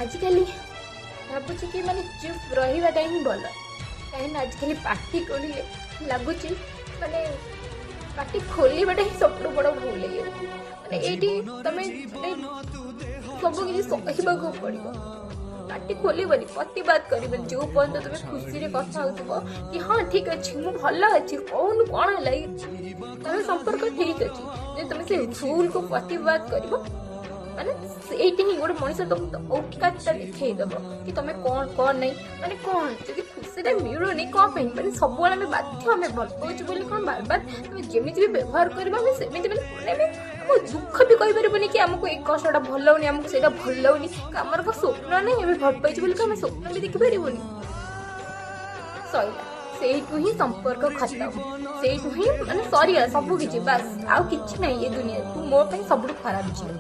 आजिकल भावुँ कि माने चुप रहीबाटा ही भल कहीं आजिकल पार्टी खोलिले लगुच माने पार्टी खोलवाटा ही सब बड़ भूल है माने ये तुम सब किसी सहवाक पड़ो पार्टी खोलबनी प्रतिवाद कर जो पर्यटन तुम खुशी रे कथा हो कि हाँ ठीक अच्छे मुझे भल अच्छी कौन कौन है तुम संपर्क ठीक अच्छे तुम से भूल को प्रतिवाद कर माने एटी ही गोटे मनीष तुम औकातटा देखईदब कि तुम कौन कौन नहीं माने कौन जब खुशी मिलूनी कौन माने सब आम बाध्य आम भल पाचे बोली कौन बार बार तुम जमी भी व्यवहार करवा सेमती मैंने दुख भी कहीपरबनी कि आमको एक कष्टा भल होनी आमको से भल होनी आमर को स्वप्न नहीं आम भल पाइे बोली आम स्वप्न भी देखिपारे सैला से ही संपर्क खत्म से ही माने सरीगला सब किसी बास आउ कि नहीं ये दुनिया तू मो सब खराब झील।